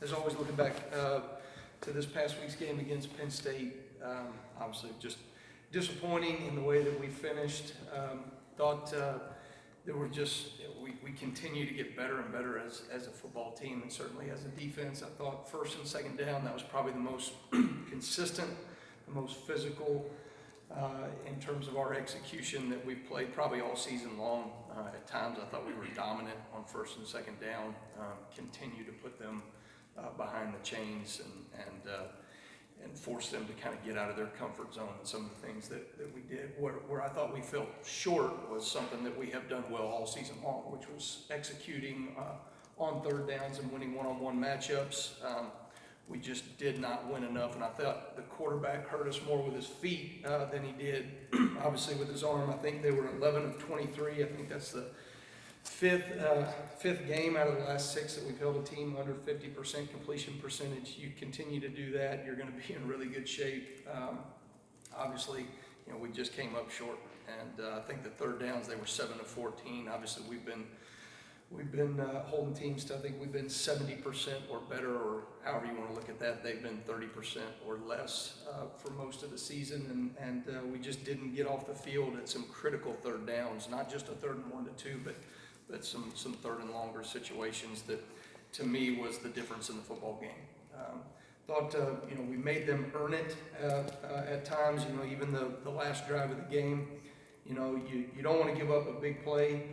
As always, looking back to this past week's game against Penn State, obviously just disappointing in the way that we finished. Thought that we continue to get better and better as a football team, and certainly as a defense. I thought first and second down, that was probably the most consistent, the most physical in terms of our execution that we've played probably all season long. At times I thought we were dominant on first and second down, continue to put them behind the chains and force them to kind of get out of their comfort zone. And some of the things that we did where I thought we fell short was something that we have done well all season long, which was executing on third downs and winning one-on-one matchups. We just did not win enough, and I thought the quarterback hurt us more with his feet than he did, obviously, with his arm. I think they were 11 of 23. I think that's the fifth game out of the last 6 that we've held a team under 50% completion percentage. You continue to do that, you're going to be in really good shape. Obviously, we just came up short, and I think the third downs, they were 7 of 14. Obviously, we've been holding teams to, I think we've been 70% or better, or however you want to look at that. They've been 30% or less for most of the season, and we just didn't get off the field at some critical third downs, not just a 3rd and 1 to 2, but some 3rd and longer situations that, to me, was the difference in the football game. Thought we made them earn it at times. Even the last drive of the game, you don't want to give up a big play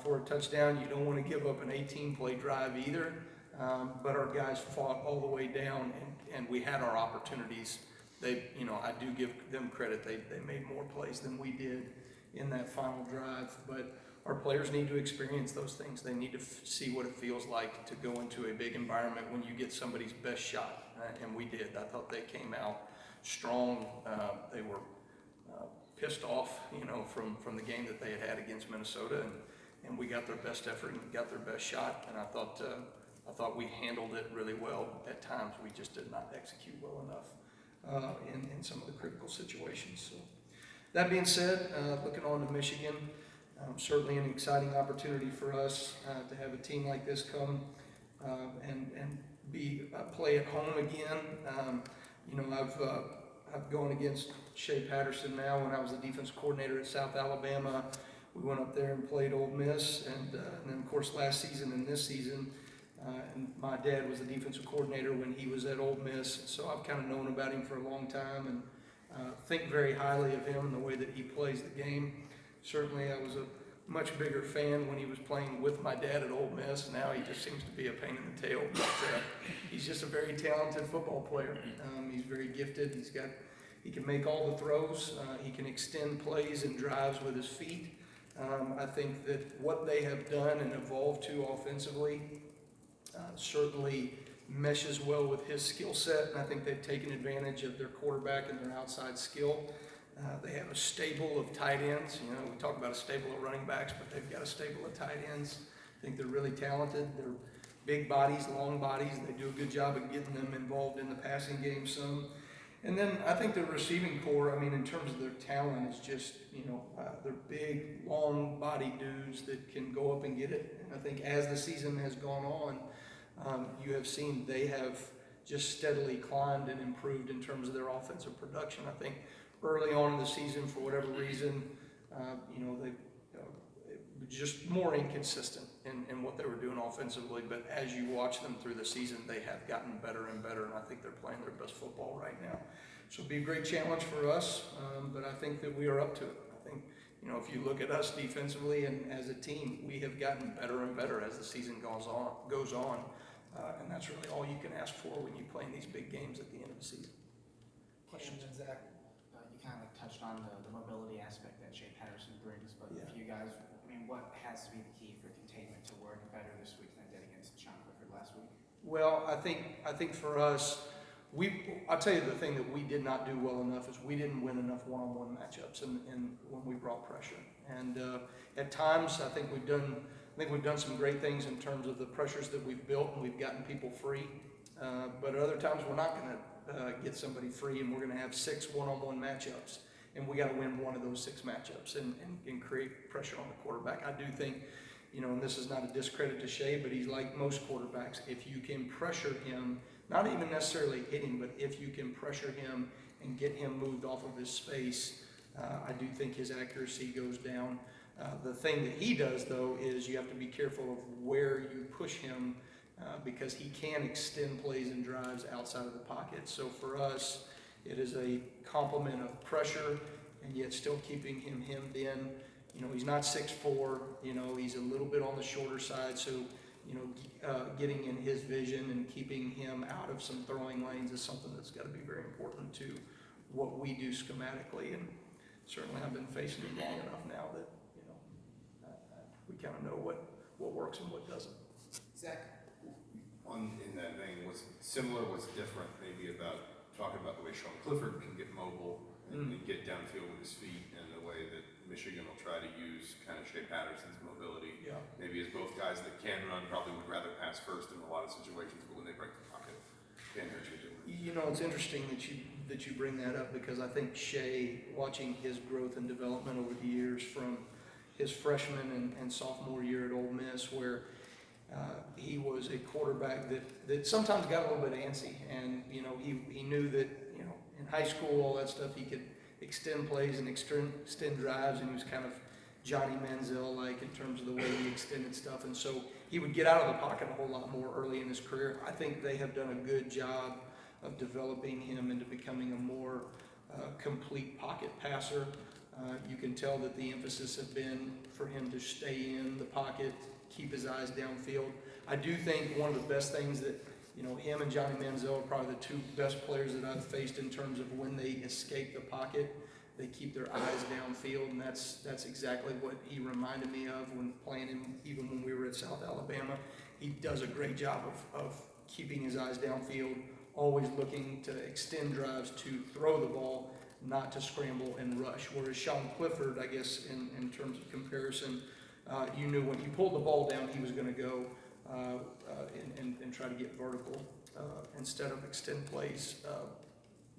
for a touchdown. You don't want to give up an 18-play drive either. But our guys fought all the way down, and we had our opportunities. I do give them credit. They made more plays than we did in that final drive. But our players need to experience those things. They need to see what it feels like to go into a big environment when you get somebody's best shot, and we did. I thought they came out strong. They were pissed off, from the game that they had against Minnesota, and we got their best effort and got their best shot. And I thought we handled it really well. At times, we just did not execute well enough in some of the critical situations. So, that being said, looking on to Michigan. Certainly an exciting opportunity for us to have a team like this come and play at home again. I've gone against Shea Patterson now. When I was the defense coordinator at South Alabama, we went up there and played Ole Miss, and then of course last season and this season. And my dad was the defensive coordinator when he was at Ole Miss, so I've kind of known about him for a long time and think very highly of him and the way that he plays the game. Certainly, I was a much bigger fan when he was playing with my dad at Ole Miss. Now he just seems to be a pain in the tail. But he's just a very talented football player. He's very gifted. He can make all the throws. He can extend plays and drives with his feet. I think that what they have done and evolved to offensively certainly meshes well with his skill set. And I think they've taken advantage of their quarterback and their outside skill. They have a stable of tight ends. We talk about a stable of running backs, but they've got a stable of tight ends. I think they're really talented. They're big bodies, long bodies. They do a good job of getting them involved in the passing game some. And then I think the receiving core, in terms of their talent, is just, they're big, long body dudes that can go up and get it. And I think as the season has gone on, you have seen they have just steadily climbed and improved in terms of their offensive production. I think early on in the season, for whatever reason, they were just more inconsistent in what they were doing offensively. But as you watch them through the season, they have gotten better and better, and I think they're playing their best football right now. So it'll be a great challenge for us, but I think that we are up to it. I think, if you look at us defensively and as a team, we have gotten better and better as the season goes on, and that's really all you can ask for when you play in these big games at the end of the season. Questions? Zach? You kind of touched on the mobility aspect that Shea Patterson brings, but for you guys, what has to be the key for containment to work better this week than it did against Sean Clifford last week? Well, I think for us, I'll tell you the thing that we did not do well enough is we didn't win enough one-on-one matchups and when we brought pressure. And at times, I think we've done some great things in terms of the pressures that we've built, and we've gotten people free. But at other times, we're not going to get somebody free, and we're going to have 6 one-on-one matchups, and we got to win one of those 6 matchups and create pressure on the quarterback. I do think you know, and this is not a discredit to Shea, but he's like most quarterbacks. If you can pressure him, not even necessarily hit him, but if you can pressure him and get him moved off of his space, I do think his accuracy goes down. The thing that he does, though, is you have to be careful of where you push him because he can extend plays and drives outside of the pocket. So for us, it is a complement of pressure and yet still keeping him hemmed in. You know, he's not 6'4", you know, he's a little bit on the shorter side, so, you know, getting in his vision and keeping him out of some throwing lanes is something that's got to be very important to what we do schematically. And certainly I've been facing him long enough now that, you know, we kind of know what works and what doesn't. Zach? In that vein, what's similar, what's different maybe about talking about the way Sean Clifford can get mobile and get downfield with his feet, and the way that Michigan will try to use kind of Shea Patterson's mobility. Yeah. Maybe as both guys that can run probably would rather pass first in a lot of situations, but when they break the pocket, can't hurt you doing it. You know, it's interesting that you bring that up because I think Shea, watching his growth and development over the years from his freshman and sophomore year at Ole Miss, where he was a quarterback that sometimes got a little bit antsy, and you know he knew that, you know, in high school, all that stuff, he could extend plays and extend drives, and he was kind of Johnny Manziel like in terms of the way he extended stuff, and so he would get out of the pocket a whole lot more early in his career. I think they have done a good job of developing him into becoming a more complete pocket passer. You can tell that the emphasis has been for him to stay in the pocket, keep his eyes downfield. I do think one of the best things that, you know, him and Johnny Manziel are probably the two best players that I've faced in terms of when they escape the pocket, they keep their eyes downfield, and that's exactly what he reminded me of when playing him, even when we were at South Alabama. He does a great job of keeping his eyes downfield, always looking to extend drives to throw the ball, not to scramble and rush. Whereas Sean Clifford, I guess, in terms of comparison, you knew when he pulled the ball down, he was going to go and try to get vertical instead of extend plays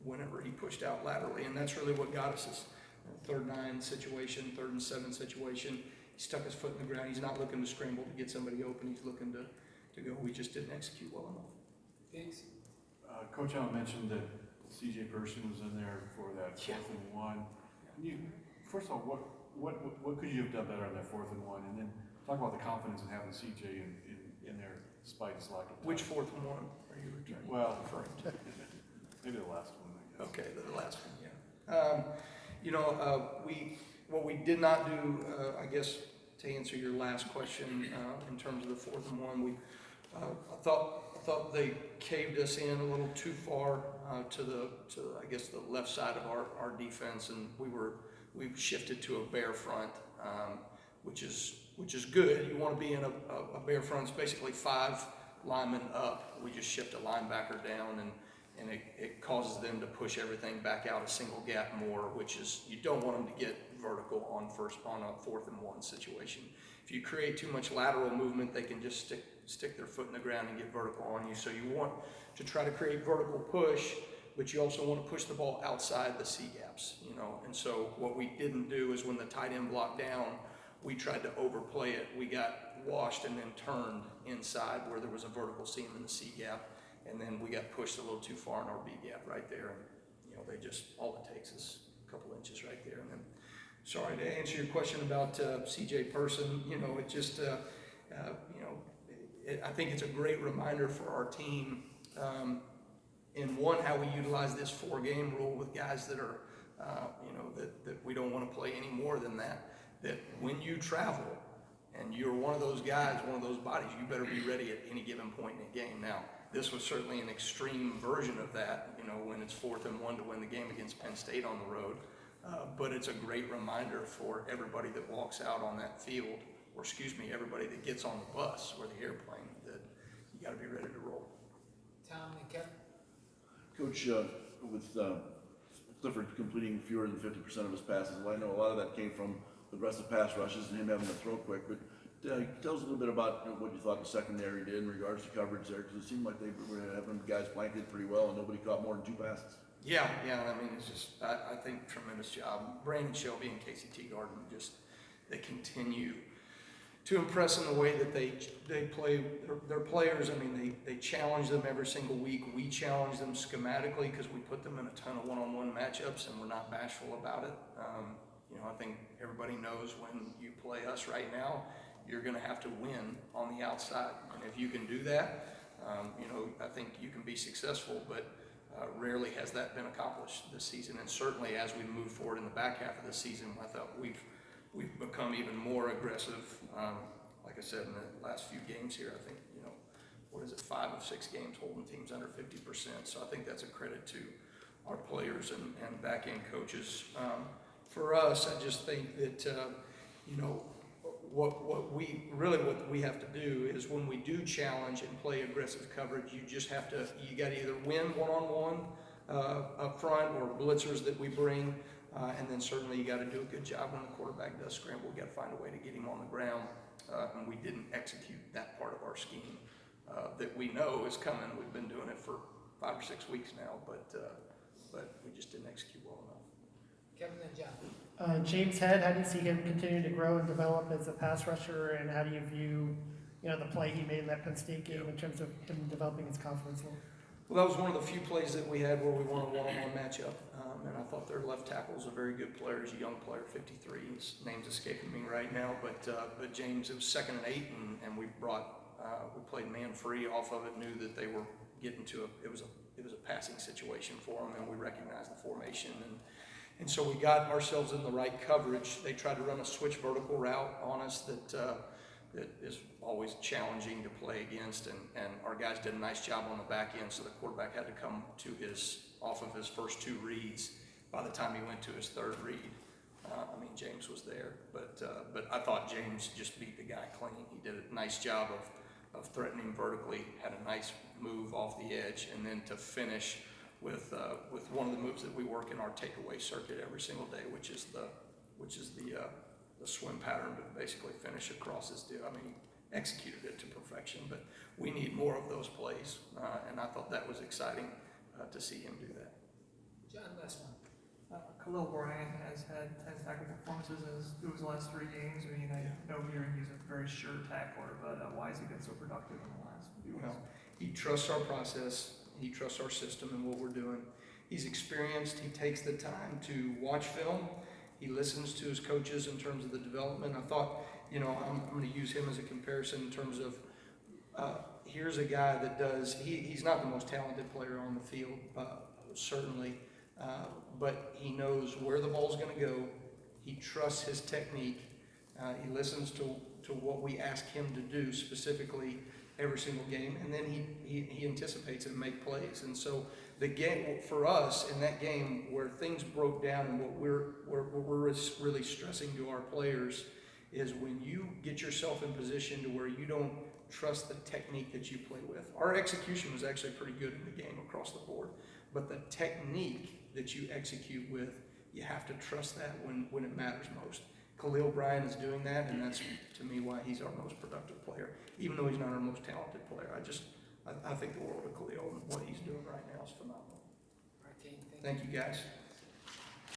whenever he pushed out laterally. And that's really what got us is 3rd and 9 situation, 3rd and 7 situation. He stuck his foot in the ground. He's not looking to scramble to get somebody open. He's looking to go. We just didn't execute well enough. Thanks. Coach Allen mentioned that C.J. Person was in there for that 4th and 1. First of all, what could you have done better on that 4th and 1? And then talk about the confidence in having C.J. in there despite his lack of time. Which 4th and 1 are you returning? Well, referring to? Maybe the last one, I guess. Okay, the last one, yeah. You know, what we did not do, I guess, to answer your last question, in terms of the 4th and 1, I thought they caved us in a little too far to I guess the left side of our defense, and we've shifted to a bear front, which is good. You want to be in a bear front. It's basically 5 linemen up. We just shift a linebacker down, and it causes them to push everything back out a single gap more, which is, you don't want them to get vertical on a 4th and 1 situation. If you create too much lateral movement, they can just stick their foot in the ground and get vertical on you. So you want to try to create vertical push, but you also want to push the ball outside the C gaps, you know. And so what we didn't do is when the tight end blocked down, we tried to overplay it. We got washed and then turned inside where there was a vertical seam in the C gap, and then we got pushed a little too far in our B gap right there. And you know, all it takes is a couple inches right there. And then, sorry to answer your question about C.J. Person. You know, it just you know, I think it's a great reminder for our team. In one, how we utilize this 4-game rule with guys that are, you know, that we don't want to play any more than that. That when you travel and you're one of those guys, one of those bodies, you better be ready at any given point in a game. Now, this was certainly an extreme version of that, you know, when it's 4th and 1 to win the game against Penn State on the road. But it's a great reminder for everybody that walks out on that field, or excuse me, everybody that gets on the bus or the airplane, that you got to be ready to roll. Tom and Kevin? Coach, with Clifford completing fewer than 50% of his passes, well, I know a lot of that came from the aggressive pass rushes and him having to throw quick, but tell us a little bit about what you thought the secondary did in regards to coverage there, because it seemed like they were having guys blanketed pretty well and nobody caught more than 2 passes. Yeah, I mean, it's just, I think, tremendous job. Brandon Shelby and Casey Teagarden, they continue to impress in the way that they play their players. I mean, they challenge them every single week. We challenge them schematically because we put them in a ton of one-on-one matchups, and we're not bashful about it. You know, I think everybody knows when you play us right now, you're going to have to win on the outside, and if you can do that, you know, I think you can be successful. But rarely has that been accomplished this season, and certainly as we move forward in the back half of the season, I thought we've become even more aggressive. Like I said, in the last few games here, I think, you know, what is it, 5 of 6 games holding teams under 50%. So I think that's a credit to our players and back end coaches. For us, I just think that, you know, what we have to do is when we do challenge and play aggressive coverage, you got to either win one-on-one up front or blitzers that we bring. And then certainly you got to do a good job when the quarterback does scramble. We got to find a way to get him on the ground, and we didn't execute that part of our scheme that we know is coming. We've been doing it for 5 or 6 weeks now, but we just didn't execute well enough. Kevin and John. James Head, how do you see him continue to grow and develop as a pass rusher, and how do you view, you know, the play he made in that Penn State game in terms of him developing his confidence level? Well, that was one of the few plays that we had where we won a one-on-one matchup, and I thought their left tackle was a very good player. He's a young player, 53. His name's escaping me right now, but James, it was 2nd and 8, and we played man free off of it. Knew that they were getting to it was a passing situation for them, and we recognized the formation, and so we got ourselves in the right coverage. They tried to run a switch vertical route on us that is always challenging to play against, and our guys did a nice job on the back end, so the quarterback had to come to off of his first 2 reads. By the time he went to his 3rd read, I mean, James was there, but I thought James just beat the guy clean. He did a nice job of threatening vertically, had a nice move off the edge, and then to finish with one of the moves that we work in our takeaway circuit every single day, which is the swim pattern, but basically finish across his deal. I mean, he executed it to perfection, but we need more of those plays, and I thought that was exciting to see him do that. John, last one. Khalil Bryant has had 10 tackle performances through his last 3 games. I mean, I know hearing he's a very sure tackler, but why has he been so productive in the last few weeks? Well, he trusts our process, he trusts our system and what we're doing. He's experienced, he takes the time to watch film, he listens to his coaches in terms of the development. I thought, you know, I'm going to use him as a comparison in terms of here's a guy that he's not the most talented player on the field, certainly, but he knows where the ball's going to go. He trusts his technique. He listens to what we ask him to do specifically every single game, and then he anticipates and make plays. And so the game for us in that game where things broke down, and what we're really stressing to our players is when you get yourself in position to where you don't trust the technique that you play with. Our execution was actually pretty good in the game across the board, but the technique that you execute with, you have to trust that when it matters most. Khalil Bryant is doing that, and that's, to me, why he's our most productive player, even though he's not our most talented player. I think the world of Khalil, and what he's doing right now is phenomenal. All right, Kane, Thank you, guys.